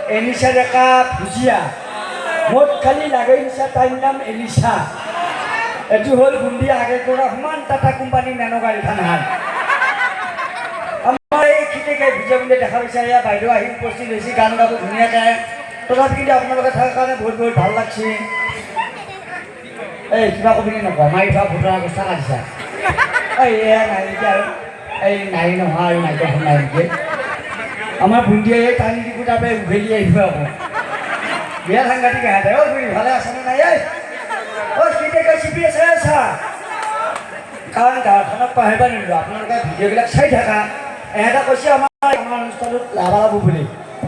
এলিশা ডেকা ভুজিয়া মোট খালি লাগে নিচা তাইৰ নাম এলিশা এইটো হ'ল বুন্দিয়া আগে কৰা সমান টাটা কোম্পানী নেনো গাড়ীখন হাল আমাৰ এই খিটিকে ভুজিয়া বুলি দেখা পাইছে এয়া বাইদেউ আহি উপস্থিত হৈছে গান গাব ধুনীয়াকৈ তথাপি কিন্তু আপোনালোকে থকাৰ কাৰণে বহুত বহুত ভাল লাগছে এই কিবা কবি নকওঁ মাৰি থোৱা ভোটাৰ অৱস্থা কাটিছা এই এয়া নাই নেকি আৰু এই নাই নহয় আৰু নাইকিয়া নাই নেকি আমাৰ বুন্দিয়াই এই টানি দি তাৰ পৰা উঘেলি আহিব আকৌ বিয়া সাংঘাতিক আহে অ' তুমি ভালে আছানে নাই এই অ' কেতিয়াকৈ চিপি আছে আছা কাৰণ গাঁওখনক পাহৰিব নিদিলোঁ আপোনালোকে ভিডিঅ'বিলাক চাই থাকা এহেঁতে কৈছে আমাৰ অনুষ্ঠানত লাভালাভ বুলি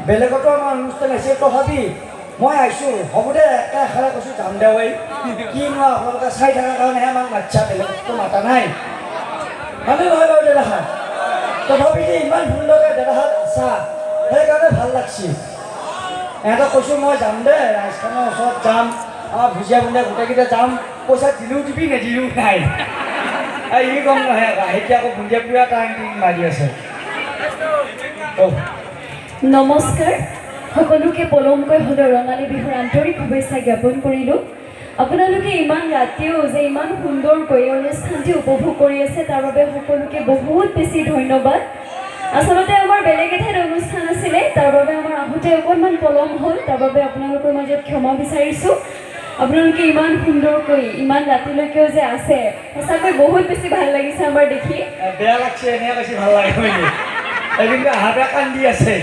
বেলেগতো আমাৰ অনুষ্ঠান আছে তথাপি মই আহিছোঁ হ'ব দে একেষাৰে কৈছোঁ যাম দে ঐ কিনো আপোনালোকে চাই থকাৰ কাৰণেহে আমাক মাতছা বেলেগতো মাতা নাই মানে নহয় বাৰু দাদাহঁত তথাপি যে ইমান সুন্দৰকৈ দাদাহঁত আছা সেইকাৰণে ভাল লাগছে এহেঁতক কৈছোঁ মই যাম দে ৰাজস্থানৰ ওচৰত যাম আমাৰ ভুজিয়া বুন্দিয়া গোটেইকেইটা যাম পইচা দিলেও দিবি নিদিলেও নাই ই গম নহয় আকৌ এতিয়া আকৌ বুন্দিয়া পুৰা টাইম মাৰি আছে নমস্কাৰ সকলোকে পলমকৈ হ'লেও ৰঙালী বিহুৰ আন্তৰিক শুভেচ্ছা জ্ঞাপন কৰিলোঁ আপোনালোকে ইমান ৰাতিও যে ইমান সুন্দৰকৈ অনুষ্ঠানটি উপভোগ কৰি আছে তাৰ বাবে সকলোকে বহুত বেছি ধন্যবাদ আচলতে আমাৰ বেলেগ এঠাইত অনুষ্ঠান আছিলে তাৰ বাবে আমাৰ আহোঁতে অকণমান পলম হ'ল তাৰ বাবে আপোনালোকৰ মাজত ক্ষমা বিচাৰিছোঁ আপোনালোকে ইমান সুন্দৰকৈ ইমান ৰাতিলৈকেও যে আছে সঁচাকৈ বহুত বেছি ভাল লাগিছে আমাৰ দেখি বেয়া লাগছে এনেকৈ বেছি ভাল লাগে কিন্তু আহাতে কান্দি আছে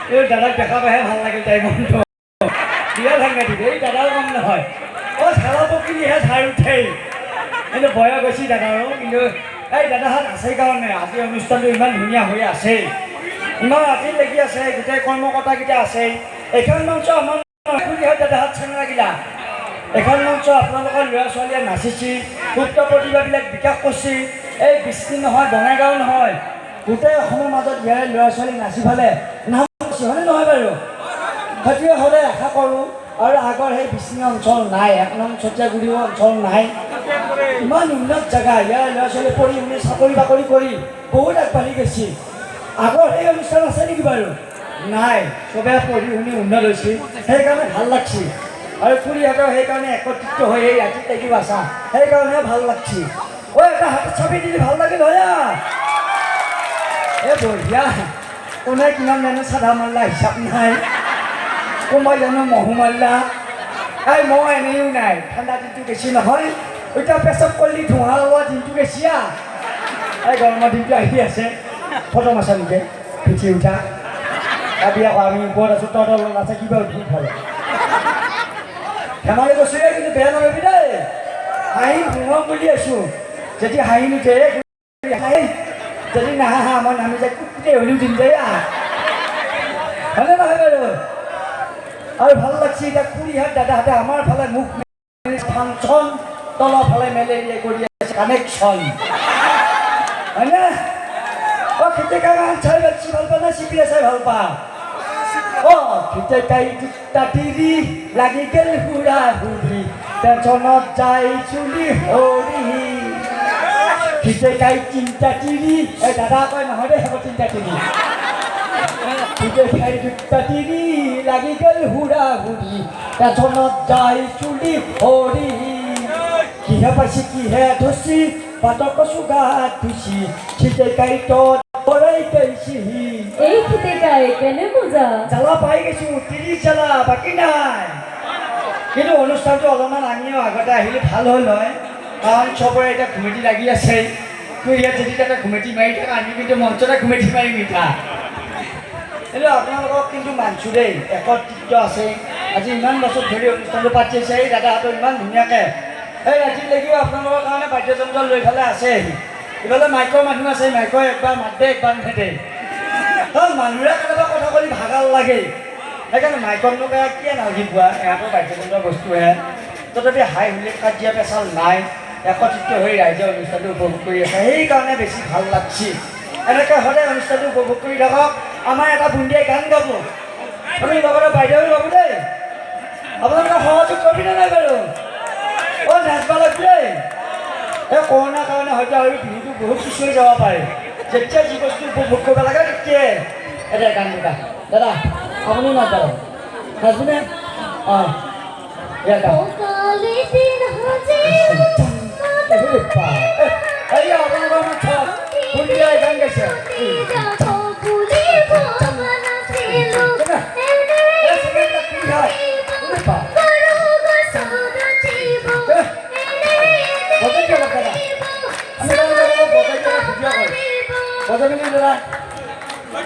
এই দাদাক দেখা পাইহে ভাল লাগিল তাই মনটো বিয়া সাংঘাতিক এই দাদাৰ মন নহয় অ' চালা পকিলিহে ধাৰ উঠেই কিন্তু বয়স গৈছে দাদাৰো কিন্তু এই দাদাহঁত আছে কাৰণে আজি অনুষ্ঠানটো ইমান ধুনীয়া হৈ আছে ইমান ৰাতি লাগি আছে গোটেই কৰ্মকৰ্তাকেইটা আছে এইখন মঞ্চ আমাৰ দাদাহঁত চাং লাগিলা এইখন মঞ্চ আপোনালোকৰ ল'ৰা ছোৱালীয়ে নাচিছে সুপ্ত প্ৰতিভাবিলাক বিকাশ কৰিছে এই বিষ্ণু নহয় বঙাইগাঁও নহয় গোটেই অসমৰ মাজত ইয়াৰে ল'ৰা ছোৱালী নাচি ফালে নাম হয়নে নহয় বাৰু সেইটোৱে সদায় আশা কৰোঁ আৰু আগৰ সেই বিষ্ণু অঞ্চল নাই ১ নং চতিয়াগুৰি অঞ্চল নাই ইমান উন্নত জেগা ইয়াৰ ল'ৰা ছোৱালী পঢ়ি শুনি চাকৰি বাকৰি কৰি বহুত আগবাঢ়ি গৈছে আগৰ সেই অনুষ্ঠান আছে নেকি বাৰু নাই চবে পঢ়ি শুনি উন্নত হৈছে সেইকাৰণে ভাল লাগছে আৰু খুৰীহঁতৰ সেইকাৰণে একত্ৰিত হৈ এই ৰাতি থাকিব আছা সেইকাৰণে ভাল লাগছে ঐ এটা হাতত চাপি দিলে ভাল লাগিল হয় এই বঢ়িয়া কোনে কিমান জানো চাধা মাল্লা হিচাপ নাই কোনোবাই জানো মহু মাল্লা এই মই এনেও নাই ঠাণ্ডা দিনটো বেছি নহয় এতিয়া পেচাব কৰিলে ধোঁৱা লোৱা দিনটো বেছি এই গৰমৰ দিনটো আহি আছে ফটো মাছা নেকি পিঠি উঠা তাবি আকৌ আমি ওপৰত আছোঁ তহঁতৰ লগত আছে কিবা উঠি ভালে ধেমালি কৈছোঁ কিন্তু বেয়া নলবি দেই হাঁহি শুঙম বুলি আছোঁ যেতিয়া হাঁহি নুঠে যদি নাহা মই নামি যায় কুটকুটে হ'লেও দিম যায় হয়নে নহয় বাৰু আৰু ভাল লাগছে এতিয়া খুৰীহঁত দাদাহঁতে আমাৰ ফালে মুখ ফাংচন তলৰ ফালে মেলেৰিয়া কৰি আছে কানেকশ্যন হয়নে অ' খেতিকা গান চাই বেছি ভাল পা নে চিপিৰে চাই ভাল পা অ' খেতিকাই তিৰি লাগি গেল হুৰা হুৰি টেনচনত যাই চুলি হৰি খেতিকাই তিনিটা তিৰি এই দাদা কয় নহয় দেই সেইবোৰ তিনিটা তিৰি খেতিকাই দুটা তিৰি লাগি গেল হুৰা হুৰি টেনচনত যাই চুলি হৰি কিহে পাইছে কিহে ধুচি পাতক কচু গাত ধুচি খেতিকাই তত পৰাই গৈছিহি এই খেতিকাই কেনে মজা জ্বালা পাই গৈছোঁ ৩০ জ্বালা বাকী নাই কিন্তু অনুষ্ঠানটো অলপমান আমিও আগতে আহিলে ভাল হ'ল হয় কাৰণ চবৰে এতিয়া ঘুমেটি লাগি আছে তোৰ ইয়াত যদি এটা ঘুমেটি মাৰি থাকা আমি কিন্তু মঞ্চতে ঘুমেটি মাৰি মিঠা কিন্তু আপোনালোকক কিন্তু মানছোঁ দেই একত্ৰিত আছে আজি ইমান বছৰ ধৰি অনুষ্ঠানটো পাতিছে এই দাদাহঁতৰ ইমান ধুনীয়াকৈ এই ৰাতিলৈকেও আপোনালোকৰ কাৰণে বাদ্যযন্ত্ৰ লৈ পেলাই আছে ইফালে মাইকৰ মানুহ আছে মাইকৰ একবাৰ মাতে একবাৰ নেদে মানুহৰে কেতিয়াবা কথা ক'লে ভাগাল লাগে সেইকাৰণে মাইকৰ নগা কিয় নাগি পোৱা ইহঁতৰ বাদ্যযন্ত্ৰ বস্তুহে তথাপি হাই হুলিক কাজিয়া পেচাল নাই একত্ৰিত হৈ ৰাইজে অনুষ্ঠানটো উপভোগ কৰি আছে সেইকাৰণে বেছি ভাল লাগছে এনেকৈ সদায় অনুষ্ঠানটো উপভোগ কৰি থাকক আমাৰ এটা বুন্দিয়াই গান গাব আমি লগতে বাইদেউ গাব দেই আপোনালোকে সহযোগ কৰিবি নাই বাৰু অ' নাচবা লাগিব দেই এই কৰোণাৰ কাৰণে হয়তো আৰু বিহুটো বহুত পিছুৱাই যাব পাৰে যেতিয়া যি বস্তু উপভোগ কৰিব লাগে তেতিয়াই এটা গান গাবা দাদা আপুনি নাযাব নাচবিনে অঁ এয়া গাওঁ এই আপোনালোকৰ মাছত সুন্দৰীয়া গান গাইছে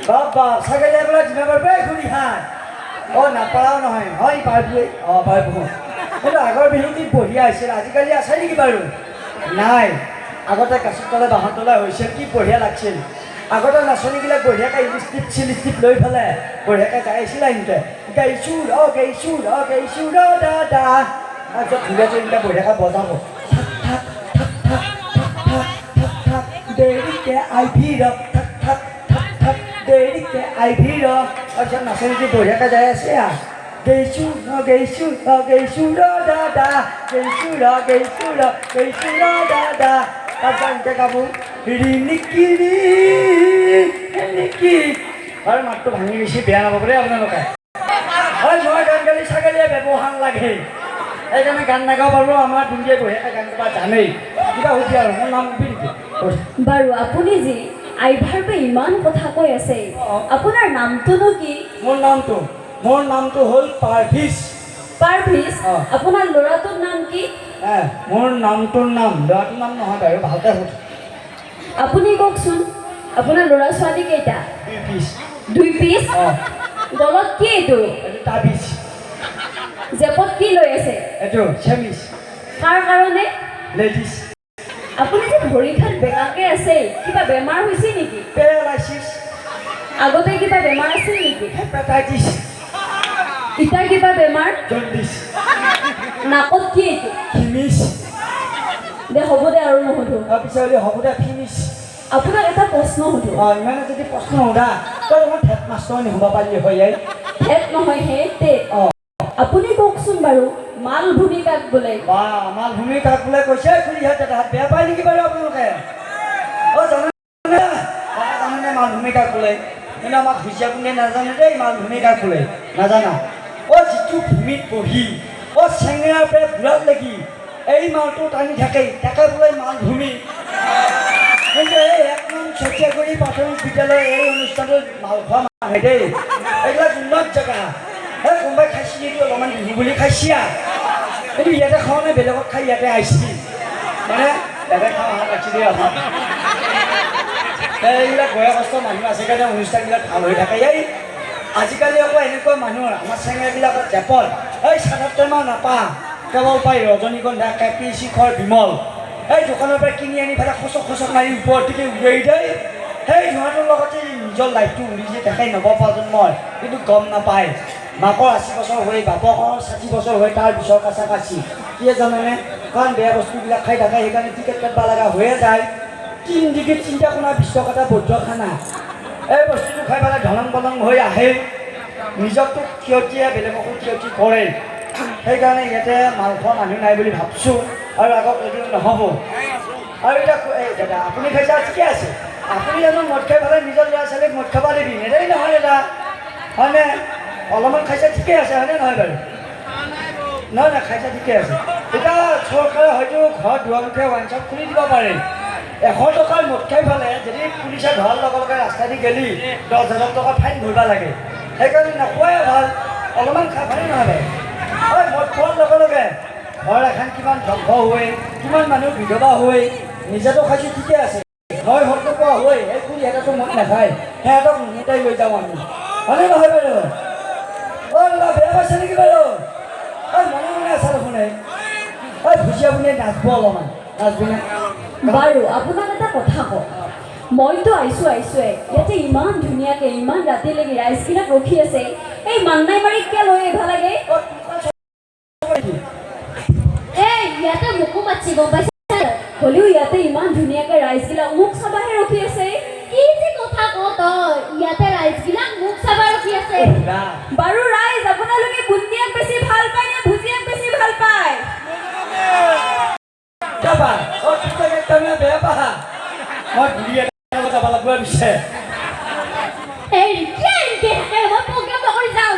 বাবা ছাগলী এগুলো দিনা পাৰবে ঘুৰি খায় ও নাপাৰাও নহয় হয় পাৰবোৱে অঁ পাৰব কিন্তু আগৰ বিহুটি বঢ়িয়া হৈছিল আজিকালি আছে নেকি বাৰু নাই আগতে কাছত তলে বাঁহৰ তলে হৈছিল কি বঢ়িয়া লাগছিল আগতে নাচনীবিলাক বঢ়িয়াকৈ লিপষ্টিপ চিলিষ্টিপ লৈ পেলাই বঢ়িয়াকৈ গাইছিল আহিতে গাইছোঁ গাইছোঁ দাদা তাৰপিছত ধুনীয়া এইবিলাক বঢ়িয়াকৈ বজাব দেৰিকে আইভি ৰক থাক থাক থাক থাক দেৰিকে আইভি ৰক তাৰপিছত নাচনীটি বঢ়িয়াকৈ যাই আছে গেইছোঁ দাদা গেইছোঁ দাদা তাৰপিছত এনেকৈ গাবো নেকি আৰু মাতটো ভাঙি গৈছে বেয়া নাপাব দেই আপোনালোকে হয় মই গান গালি ছাগলীয়ে ব্যৱহাৰ লাগে সেইকাৰণে গান নাগাব পাৰোঁ আমাৰ দুনিয়াই বঢ়িয়াকৈ গান গাব জানেই কিবা সুধি আৰু মোৰ নাম সুধি নেকি বাৰু আপুনি যি আইভাৰ পৰা ইমান কথা কৈ আছে আপোনাৰ নামটোনো কি মোৰ নামটো হ'ল পাৰভিজ আপোনাৰ ল'ৰাটোৰ নাম কি মোৰ নামটোৰ নাম ল'ৰাটোৰ নাম নহয় বাৰু ভালকৈ সুধ আপুনি কওকচোন আপোনাৰ ল'ৰা ছোৱালী কেইটা 2 পিচ গলত কি এইটো তাবিজ জেপত কি লৈ আছে এইটো চেমিজ কাৰ কাৰণে লেডিজ আপুনি যে ভৰিখন বেকাকৈ আছে কিবা বেমাৰ হৈছে নেকি পেৰালাইচিছ আগতে কিবা বেমাৰ আছিল নেকি হেপাটাইটিছ ইটাৰ কিবা বেমাৰ জণ্ডিছ নাকত কি এইটো ফিনিছ দে হ'ব দে আৰু নুসুধো তাৰপিছত হ'ব দে ফিনিছ আপোনাক এটা প্ৰশ্ন সুধো ইমানে যদি প্ৰশ্ন সোধা তই মই হেড মাষ্টৰ নিব পাৰিলি হৈ যায় হেড নহয় হেড আপুনি কওকচোন বাৰু মালভূমি কাক বোলে মালভূমি কাক বোলে কৈছে খুৰীহঁতে তাত বেয়া পায় নেকি বাৰু আপোনালোকে জানে মালভূমি কাক বোলে কিন্তু আমাক ভুজিয়া কোনে নাজানে দেই মালভূমি কাক বোলে নাজানা যিটো ভূমিত বহি চেঙেৰাৰ পৰা বুঢ়াত লাগি এই মালটো টানি থাকে তাকে বোলে মালভূমি কিন্তু এই 1 নং চতিয়াগুৰি প্ৰাথমিক বিদ্যালয় এই অনুষ্ঠানটোত মাল খোৱা মানুহে দেই এইবিলাক উন্নত জেগা কোনোবাই খাইছি নেকি অলপমান বিহু বুলি খাইছিয়া কিন্তু ইয়াতে খাওঁ নে বেলেগত খাই ইয়াতে আহিছি মানে ইয়াতে খাওঁ অহা লাগছি দেই আমাৰ এইবিলাক বয়সস্থ মানুহ আছে কাৰণে অনুষ্ঠানবিলাক ভাল হৈ থাকে এই আজিকালি আকৌ এনেকুৱা মানুহ আমাৰ চেঙেৰাবিলাকত জেপত এই ৭৭ মাহ নাপাওঁ কেৱল পাই ৰজনীগন্ধা কেপি শিখৰ বিমল এই দোকানৰ পৰা কিনি আনি পেলাই খচক মাৰি ওপৰত দিকে উলিয়াই যায় সেই ধোঁৱাটোৰ লগতে নিজৰ লাইফটো উৰি যে দেখাই নৱপ্ৰজন্মই কিন্তু গম নাপায় মাকৰ 80 বছৰ হৈ বাপকৰ 60 বছৰ হৈ তাৰ পিছৰ কাছা কাছি কিয়ে জানেনে কাৰণ বেয়া বস্তুবিলাক খাই থাকে সেইকাৰণে টিকেট কাটিব লগা হৈয়ে যায় 3 ডিগ্ৰীত চিন্তা কৰা বিশ্বকতা বৌদ্ধ খানা এই বস্তুটো খাই পেলাই ধলং পলং হৈ আহে নিজকতো ক্ষতিয়ে বেলেগকো ক্ষতি কৰে সেইকাৰণে ইয়াতে মাল খোৱা মানুহ নাই বুলি ভাবছোঁ আৰু আগত এদিন নহ'ব আৰু এতিয়া দাদা আপুনি খাইছে ঠিকে আছে আপুনি জানো মদ খাই পেলাই নিজৰ ল'ৰা ছোৱালীক মদ খাব দিবি নেদেই নহয় দাদা হয়নে অলপমান খাইছে ঠিকে আছে হয়নে নহয় বাৰু নহয় খাইছে ঠিকে আছে এতিয়া চৰকাৰে হয়তো ঘৰ দুৱাৰমুখে ৱাইন শ্বপ খুলি দিব পাৰে 100 টকাৰ মদ খাই পেলে যদি পুলিচে ধৰাৰ লগে লগে ৰাস্তা দি গেলি 10,000 টকা ফাইন ভৰিব লাগে সেইকাৰণে নোখোৱাই ভাল অলপমান খাই ভালেই নহয় হয় মদ খোৱাৰ লগে লগে ঘৰ এখন কিমান ধ্বংস হৈ কিমান মানুহ বিধৱা হৈ নিজেতো খাইছোঁ ঠিকে আছে মই ভোট নোপোৱা হৈ এই খুৰীহঁতেতো মদ নাখায় সিহঁতক মুটাই লৈ যাওঁ আমি হয়নে নহয় বাৰু বেয়া পাইছে নেকি বাৰু মনে আছে দেখোনে ভুজিয়া আপুনি নাচব অলপমান নাচবিনে বাৰু আপোনাক এটা কথা কওঁ মইতো আহিছোঁৱে ইয়াতে ইমান ধুনীয়াকৈ ইমান ৰাতিলৈকে ৰাইজবিলাক ৰখি আছে এই মান্নাই মাৰি কিয় লৈ আহিব লাগে এই ইয়াতে মোকো মাতছি গম পাইছে হ'লেও ইয়াতে ইমান ধুনীয়াকৈ ৰাইজবিলাক মোক চাবাহে ৰখি আছে কি যে কথা কওঁ তই ইয়াতে ৰাইজবিলাক মোক চাবা ৰখি আছে বাৰু ৰাইজ আপোনালোকে বুন্দিয়াক বেছি ভাল পায় নে ভুজিয়াক বেছি ভাল পায় বেয়া পাহা মই ঘূৰি যাব লাগিব পিছে এই কি থাকে মই প্ৰগ্ৰাম নকৰি যাওঁ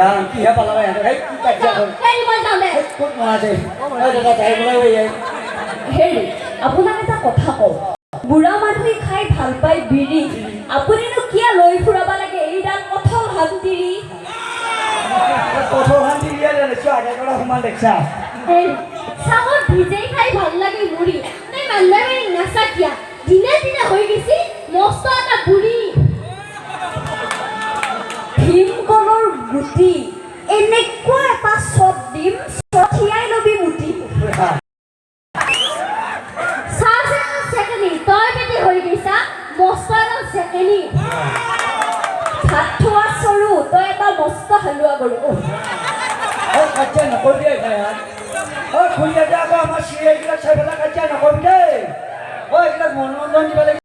ৰাম কিহে পালাবা সিহঁতক এই কি কাজিয়া হ'ল ক'ত মৰা যায় দাদা যাই বোলে হেৰি আপোনাক এটা কথা কওঁ বুঢ়া মানুহে খাই ভাল পায় বিৰি আপুনিনো কিয় লৈ ফুৰাব লাগে এইডাল কঠল শান্তিৰি কঠল শান্তি দিয়া দেখিছোঁ আগে কৰা সমান দেখিছা চাহত ভিজাই খাই ভাল লাগে মুড়ি তাই মানুহে নাচা কিয়া দিনে দিনে হৈ গৈছে মস্ত এটা বুঢ়ী ভীমকলৰ গুটি এনেকুৱা এটা চট দিম চঠিয়াই ল'বি মুঠি তই বেটি হৈ গৈছা মস্ত এটা চেকেনি ভাত থোৱা চৰু তই এটা মস্ত হালোৱা গৰু কাজিয়া নকৰিবি খুৰীয়াতে আকৌ আমাৰ চিৰিয়েলবিলাক চাই পেলাই কাজিয়া নকৰিবি দেই এইবিলাক মনোৰঞ্জন দিব লাগিব